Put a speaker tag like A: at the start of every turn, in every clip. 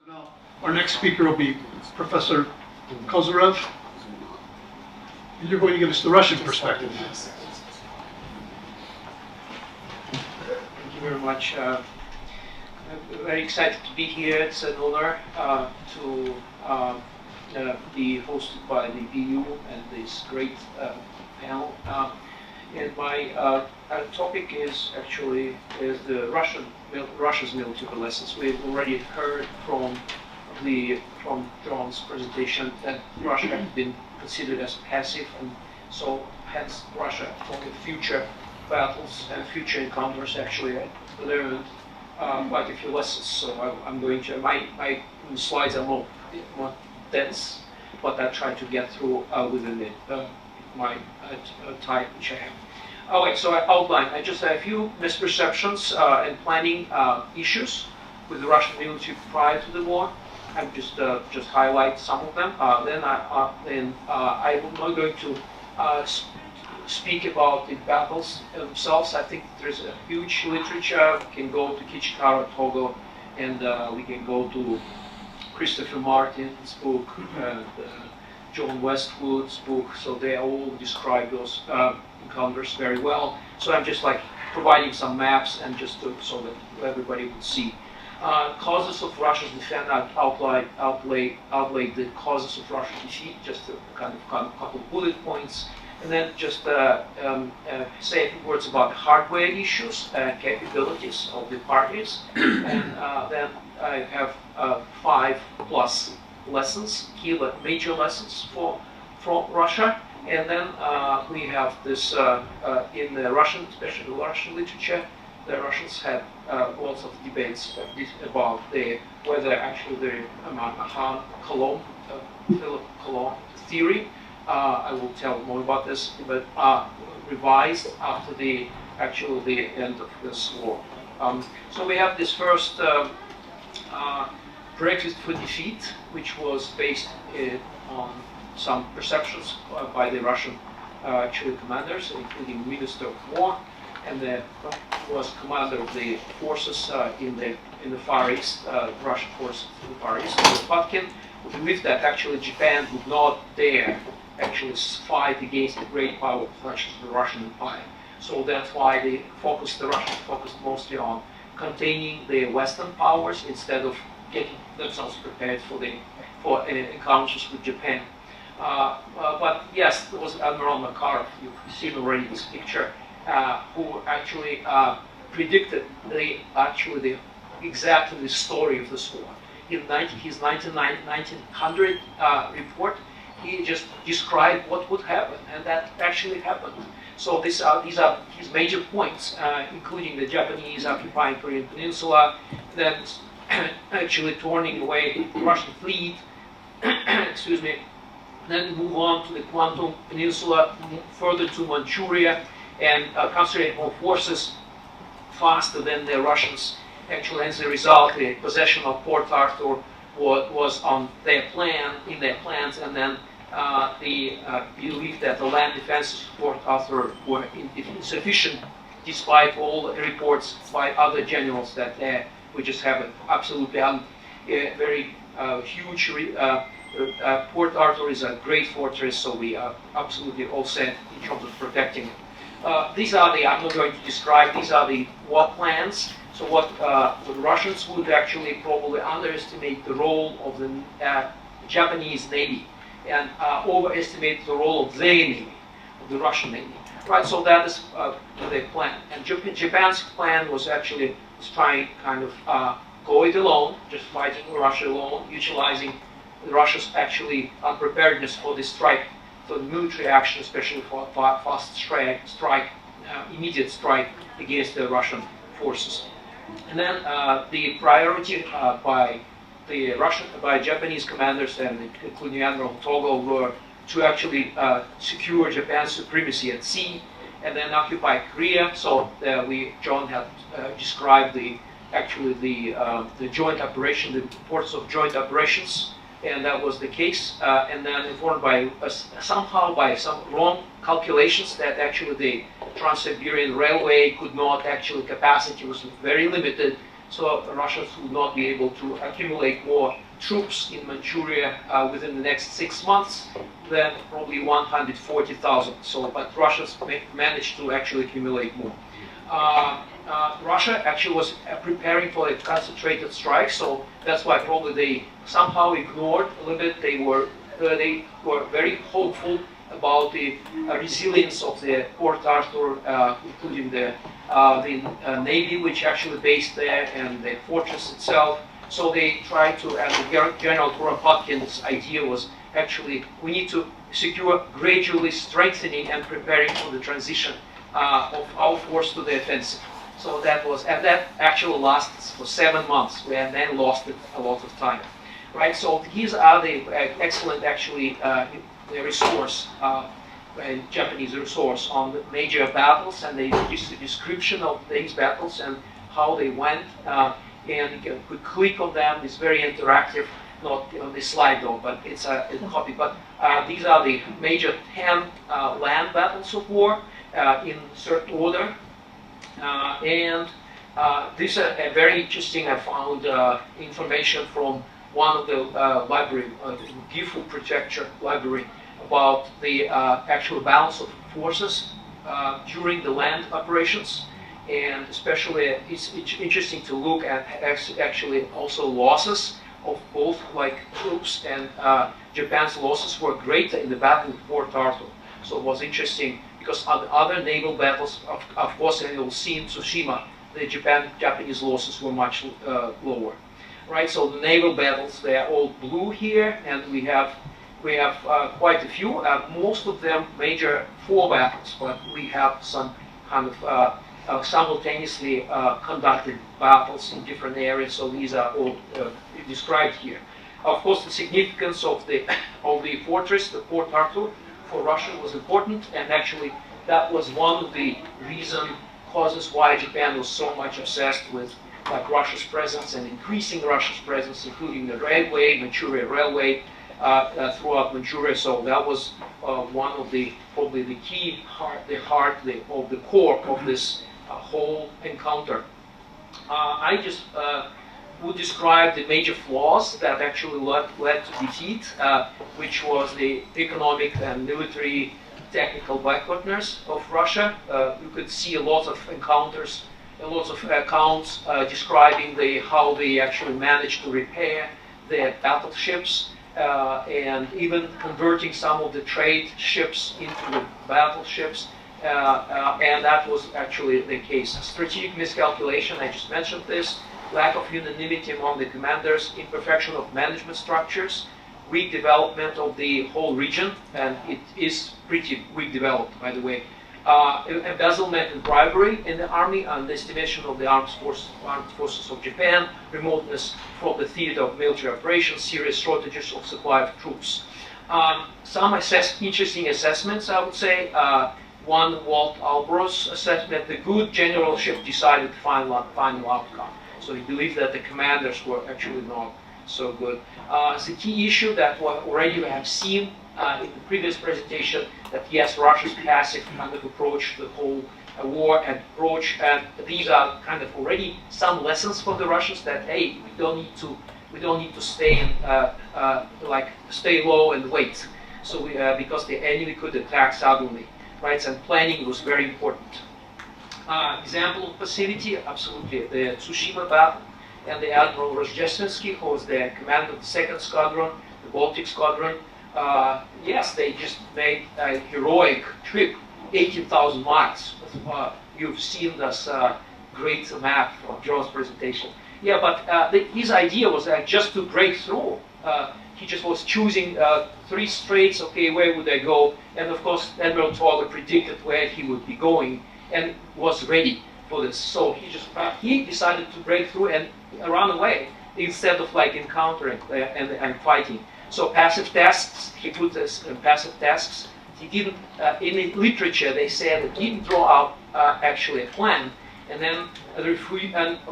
A: Now, our next speaker will be Professor Kozyrev. And you're going to give us the Russian perspective.
B: Thank you very much. I'm very excited to be here. It's an honor to be hosted by the BU and this great panel. And my topic is actually Russia's military lessons. We've already heard from John's presentation that Russia has been considered as passive, and so hence Russia for the future battles and future encounters actually learned quite a few lessons. So I'm going to my slides are more dense, but I try to get through within my time which I have. Alright, so I outlined. I just have a few misperceptions and planning issues with the Russian military prior to the war. I'm just highlight some of them. Then I'm not going to speak about the battles themselves. I think there's a huge literature. We can go to Kichikara Togo, and we can go to Christopher Martin's book, John Westwood's book. So they all describe those encounters very well. So I'm just like providing some maps and just so that everybody would see. Causes of Russia's defense, outlaid the causes of Russia's defeat, just a kind of couple of bullet points, and then just say a few words about hardware issues and capabilities of the parties, and then I have 5+ lessons, key major lessons from Russia, and then we have this in the Russian, especially the Russian literature. The Russians had lots of debates about whether actually the Mahan-Kolom, Philip Kolom theory, I will tell more about this, but revised after the end of this war. So we have this first breakfast for defeat, which was based on some perceptions by the Russian commanders, including Minister of War, and was commander of the forces in the Far East, Russian forces in the Far East, Patkin, who believed that actually Japan would not dare actually fight against the great power such as the Russian Empire. So that's why the Russians focused mostly on containing the Western powers instead of getting themselves prepared for encounters with Japan. But yes, there was Admiral Makarov. You've seen already this picture. Who actually predicted exactly the story of this war. In his 1900 report, he just described what would happen, and that actually happened. So these are his major points, including the Japanese occupying Korean Peninsula, then actually turning away the Russian fleet, excuse me, then move on to the Kwantung Peninsula, further to Manchuria, and concentrate more forces faster than the Russians. Actually, as a result, the possession of Port Arthur was on their plans, and then the belief that the land defenses of Port Arthur were insufficient, despite all the reports by other generals that we just have absolutely very huge. Port Arthur is a great fortress, so we are absolutely all set in terms of protecting it. These are I'm not going to describe, these are the war plans. So what the Russians would actually probably underestimate the role of the Japanese Navy and overestimate the role of their Navy, of the Russian Navy. Right, so that is the plan. And Japan's plan was actually trying kind of go it alone, just fighting Russia alone, utilizing Russia's actually unpreparedness for the strike, for the military action, especially for fast strike, immediate strike against the Russian forces. And then the priority by Japanese commanders, and including Admiral Togo, were to actually secure Japan's supremacy at sea, and then occupy Korea. So John had described the joint operation, the importance of joint operations. And that was the case, and then informed by somehow by some wrong calculations that actually the Trans-Siberian Railway could not actually, capacity was very limited, So the Russians would not be able to accumulate more troops in Manchuria within the next 6 months than probably 140,000. So, but Russians managed to actually accumulate more. Russia actually was preparing for a concentrated strike, so that's why probably they somehow ignored a little bit. They were very hopeful about the resilience of the Port Arthur, including the navy, which actually based there, and the fortress itself. So they tried to, and the General Kuropatkin's idea was actually we need to secure gradually strengthening and preparing for the transition of our force to the offensive. So that was, and that actually lasts for 7 months, and then lost a lot of time, right? So these are the excellent, actually, the resource, Japanese resource on the major battles, and they just a description of these battles and how they went, and you can click on them. It's very interactive, not on this slide though, but it's a copy. But these are the major 10 land battles of war in certain order. This is a very interesting, I found information from one of the library, Gifu Prefecture Library, about the actual balance of forces during the land operations. And especially, it's interesting to look at actually also losses of both like troops, and Japan's losses were greater in the battle of Port Arthur. So it was interesting because other naval battles, of course, and you'll see in Tsushima, the Japanese losses were much lower, right? So the naval battles, they are all blue here, and we have quite a few. Most of them major 4 battles, but we have some kind of simultaneously conducted battles in different areas. So these are all described here. Of course, the significance of the fortress, the Port Arthur, for Russia was important, and actually that was one of the causes why Japan was so much obsessed with like Russia's presence and increasing Russia's presence, including the railway, Manchuria Railway, throughout Manchuria. So that was one of the probably the key of the core of this whole encounter. I just would describe the major flaws that actually led to defeat, which was the economic and military technical backwardness of Russia. You could see a lot of encounters, a lot of accounts describing how they actually managed to repair their battleships, and even converting some of the trade ships into the battleships. And that was actually the case. Strategic miscalculation, I just mentioned this, lack of unanimity among the commanders, imperfection of management structures, weak development of the whole region, and it is pretty weak developed, by the way. Embezzlement and bribery in the army, underestimation of the armed forces of Japan, remoteness from the theater of military operations, serious shortages of supply of troops. Some interesting assessments, I would say. One, Walt Albro's assessment, the good generalship decided the final outcome. So he believed that the commanders were actually not so good. It's a key issue that already we have seen in the previous presentation, that yes, Russia's passive kind of approach to the whole war and approach, and these are kind of already some lessons for the Russians that hey, we don't need to stay stay low and wait. So because the enemy could attack suddenly, right? And planning was very important. Example of passivity, absolutely, the Tsushima battle, and the Admiral Rozhdestvenski, who was the commander of the 2nd Squadron, the Baltic Squadron. Yes, they just made a heroic trip, 18,000 miles. You've seen this great map from John's presentation. Yeah, but his idea was just to break through. He just was choosing 3 straits, okay, where would I go? And of course, Admiral Toller predicted where he would be going and was ready for this. So he decided to break through and run away instead of like encountering and fighting. So passive tasks, he put this in passive tasks. He didn't, in the literature they said that he didn't draw out actually a plan. And then, and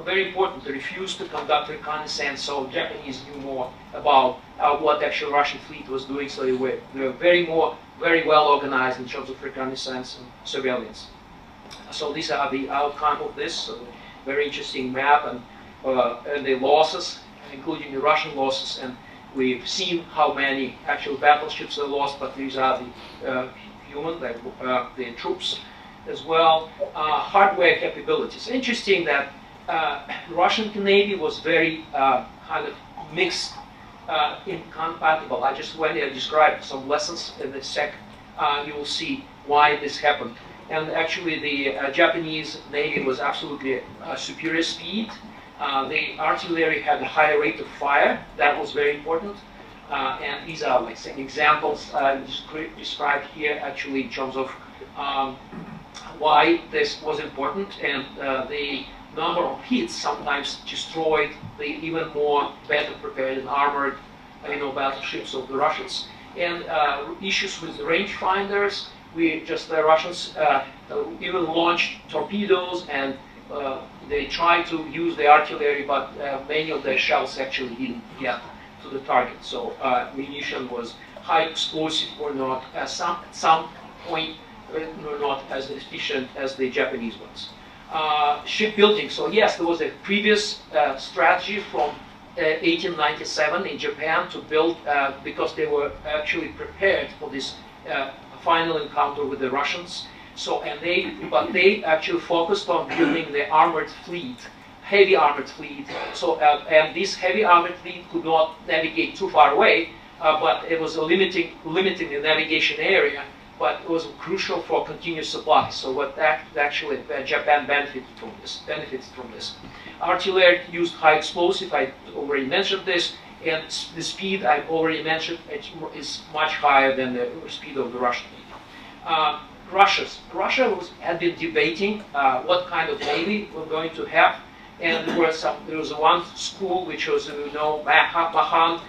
B: very important, they refused to conduct reconnaissance, so Japanese knew more about what actual Russian fleet was doing, so they were very well organized in terms of reconnaissance and surveillance. So these are the outcome of this, so very interesting map, and and the losses, including the Russian losses, and we've seen how many actual battleships are lost, but these are the human, the troops as well. Hardware capabilities. Interesting that Russian Navy was very kind of mixed, incompatible. I just went and described some lessons in the sec. You will see why this happened. And actually the Japanese Navy was absolutely superior speed. The artillery had a higher rate of fire. That was very important. And these are like some examples described here actually in terms of why this was important. And the number of hits sometimes destroyed the even more better prepared and armored battleships of the Russians. And issues with rangefinders. The Russians even launched torpedoes, and they tried to use the artillery, but many of their shells actually didn't get to the target. So munition was high explosive or not, at some point were not as efficient as the Japanese ones. Shipbuilding. So yes, there was a previous strategy from 1897 in Japan to build, because they were actually prepared for this final encounter with the Russians. So, but they actually focused on building the armored fleet, heavy armored fleet. So, and this heavy armored fleet could not navigate too far away, but it was limiting the navigation area. But it was crucial for continuous supply. So, what actually Japan benefited from this. Artillery used high explosive. I already mentioned this. And the speed I've already mentioned is much higher than the speed of the Russian Navy. Russia had been debating what kind of navy we're going to have, and there was one school which was Mahan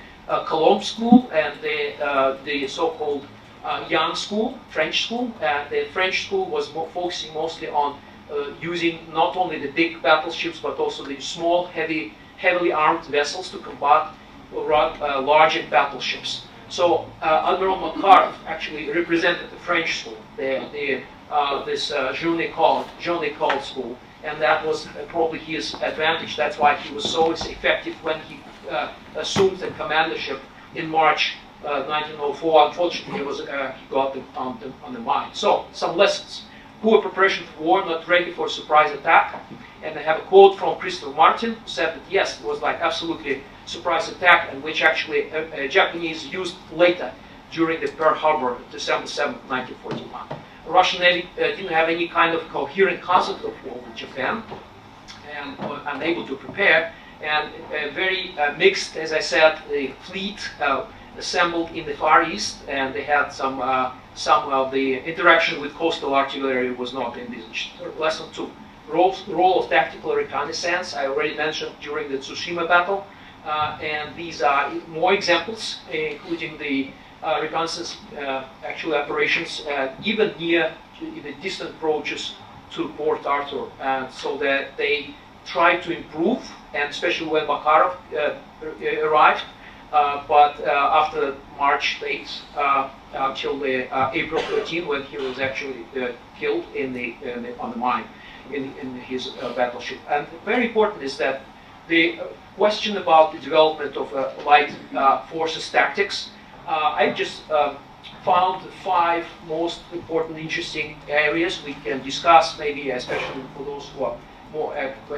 B: Colomb school, and the so-called Young school, French school. The French school was focusing mostly on using not only the big battleships but also the small, heavily armed vessels to combat larger battleships. So Admiral Makarov actually represented the French school, this Jean École school, and that was probably his advantage. That's why he was so effective when he assumed the commandership in March 1904. Unfortunately, he got on the mine. So some lessons: poor preparation for war, not ready for a surprise attack. And I have a quote from Christopher Martin, who said that yes, it was like absolutely surprise attack, and which actually Japanese used later during the Pearl Harbor, December 7, 1941. The Russian Navy didn't have any kind of coherent concept of war with Japan, and were unable to prepare, and very mixed, as I said, the fleet assembled in the Far East, and they had some of the interaction with coastal artillery was not envisaged. Lesson 2. Role of tactical reconnaissance, I already mentioned during the Tsushima battle, and these are more examples, including the reconnaissance actual operations, even near the distant approaches to Port Arthur, so that they tried to improve, and especially when Makarov arrived, but after March 8th until April 13, when he was actually killed on the mine in his battleship. And very important is that the question about the development of light forces tactics, I just found the 5 most important, interesting areas we can discuss, maybe especially for those who are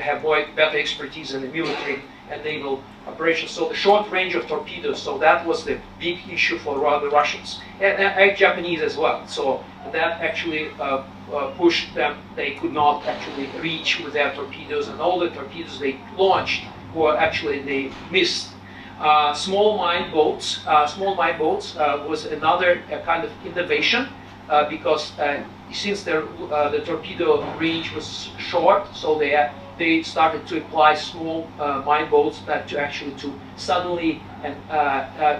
B: have better expertise in the military and naval operations. So the short range of torpedoes, so that was the big issue for the Russians and Japanese as well. So that actually pushed them. They could not actually reach with their torpedoes, and all the torpedoes they launched were actually they missed. Small mine boats was another kind of innovation because since the torpedo range was short, so they started to apply small mine boats to suddenly and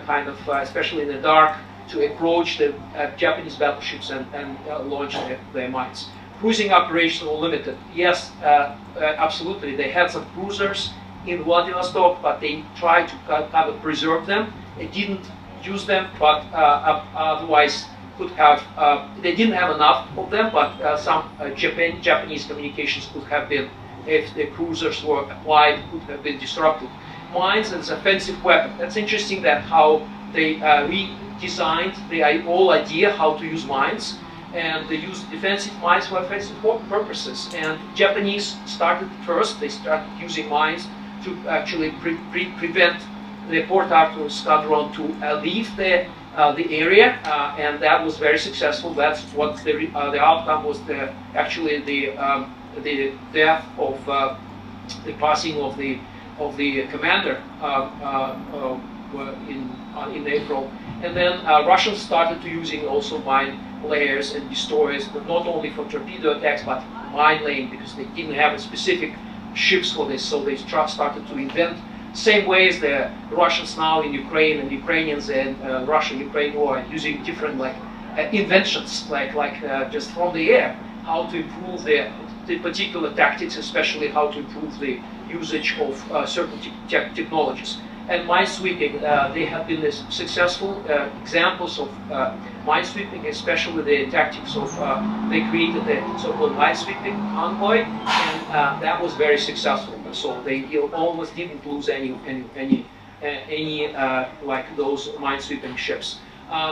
B: kind of especially in the dark to approach the Japanese battleships and launch their mines. Cruising operations were limited. Yes, absolutely. They had some cruisers in Vladivostok, but they tried to kind of preserve them. They didn't use them, but otherwise could have. They didn't have enough of them, but some Japanese communications could have been if the cruisers were applied, could have been disrupted. Mines as offensive weapon. That's interesting that how they redesigned the whole idea how to use mines, and they used defensive mines for offensive purposes. And Japanese started first. They started using mines to actually prevent the Port Arthur squadron to leave the area, and that was very successful. That's what the outcome was. Actually the death of the passing of the commander in April, and then Russians started to using also mine layers and destroyers, but not only for torpedo attacks but mine laying, because they didn't have specific ships for this, so they started to invent. Same way as the Russians now in Ukraine, and Ukrainians and Russia-Ukraine war using different inventions, like just from the air, how to improve the particular tactics, especially how to improve the usage of certain technologies. And minesweeping, they have been successful examples of minesweeping, especially the tactics of, they created the so-called minesweeping convoy, and that was very successful. So they almost didn't lose any like those minesweeping ships.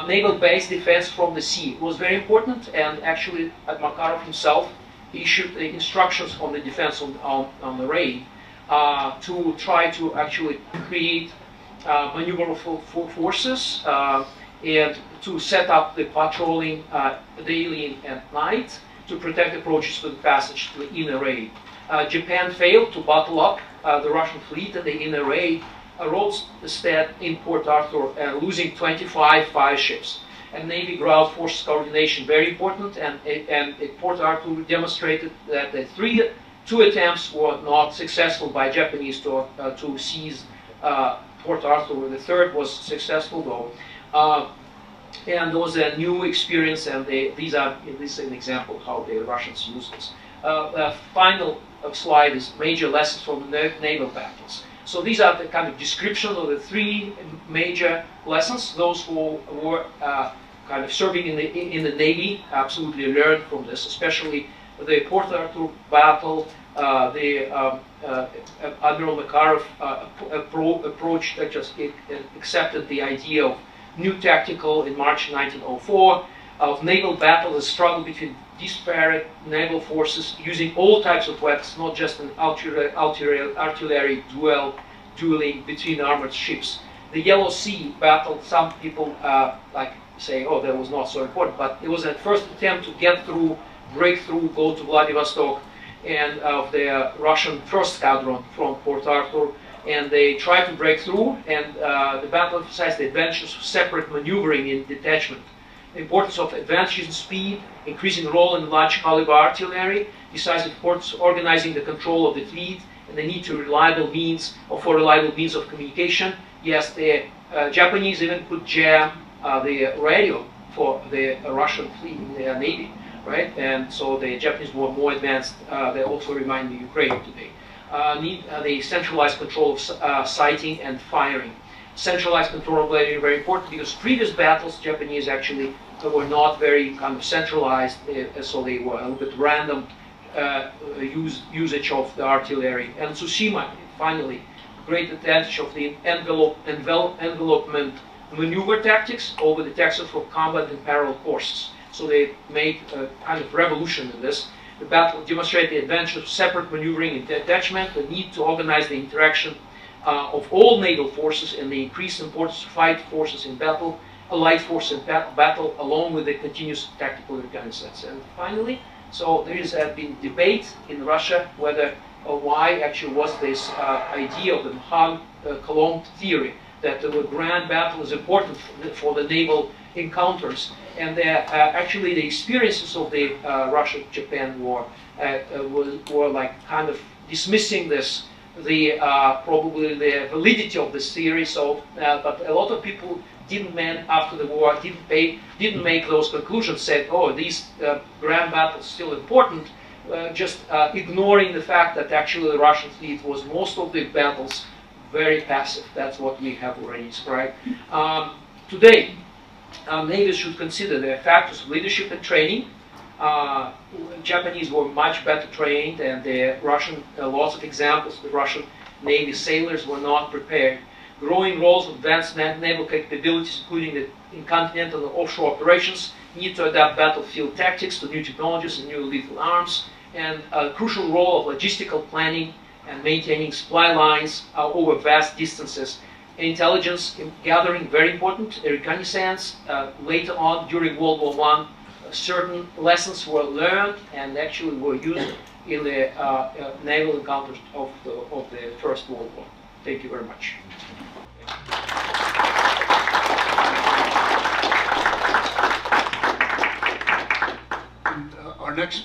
B: Naval base defense from the sea was very important, and actually Makarov himself issued the instructions on the defense on the raid to try to actually create maneuverable forces and to set up the patrolling daily and at night to protect approaches to the passage to the inner raid. Japan failed to bottle up the Russian fleet in the inner raid, roadstead in Port Arthur, losing 25 fire ships. And Navy ground force coordination, very important, and Port Arthur demonstrated that the two attempts were not successful by Japanese to seize Port Arthur. The third was successful though. And there was a new experience, and this is an example how the Russians used this. The final slide is major lessons from the naval battles. So these are the kind of description of the three major lessons. Those who were kind of serving in the Navy absolutely learned from this, especially the Port Arthur battle. Admiral Makarov approached, just accepted the idea of new tactical in March 1904, of naval battle, the struggle between disparate naval forces using all types of weapons, not just an artillery dueling between armored ships. The Yellow Sea battle, some people say, oh, that was not so important, but it was a first attempt to break through, go to Vladivostok, and of the Russian first squadron from Port Arthur, and they tried to break through, and the battle emphasized the advantages of separate maneuvering in detachment, the importance of advantage in speed, increasing role in large caliber artillery, decisive importance of organizing the control of the fleet, and the need for reliable means of communication. Yes, the Japanese even could jam the radio for the Russian fleet in their navy, right? And so the Japanese were more advanced. They also remind the Ukraine today. Need the centralized control of sighting and firing. Centralized control is very important because previous battles, Japanese actually were not very kind of centralized, so they were a little bit random usage of the artillery. And Tsushima, finally, great advantage of the envelopment maneuver tactics over the tactics for combat in parallel courses. So they made a kind of revolution in this. The battle demonstrated the advantage of separate maneuvering and detachment, the need to organize the interaction of all naval forces, and the increased importance of fight forces in battle, allied force in battle, along with the continuous tactical reconnaissance. And finally, so there has been debate in Russia whether or why actually was this idea of the Mahan-Coulomb theory that the grand battle is important for the naval encounters. And actually the experiences of the Russia-Japan war were like kind of dismissing this, probably the validity of this theory. So, but a lot of people after the war didn't make those conclusions. Said, oh, these grand battles still important, just ignoring the fact that actually the Russian fleet was most of the battles very passive. That's what we have already described. Today, navies should consider the factors of leadership and training Japanese were much better trained, and the Russian, lots of examples, the Russian Navy sailors were not prepared. Growing roles of advanced naval capabilities, including in continental and offshore operations, need to adapt battlefield tactics to new technologies and new lethal arms, and a crucial role of logistical planning and maintaining supply lines over vast distances. Intelligence gathering, very important. Reconnaissance, later on during World War I, certain lessons were learned and actually were used in the naval encounters of the First World War. Thank you very much.
A: And, our next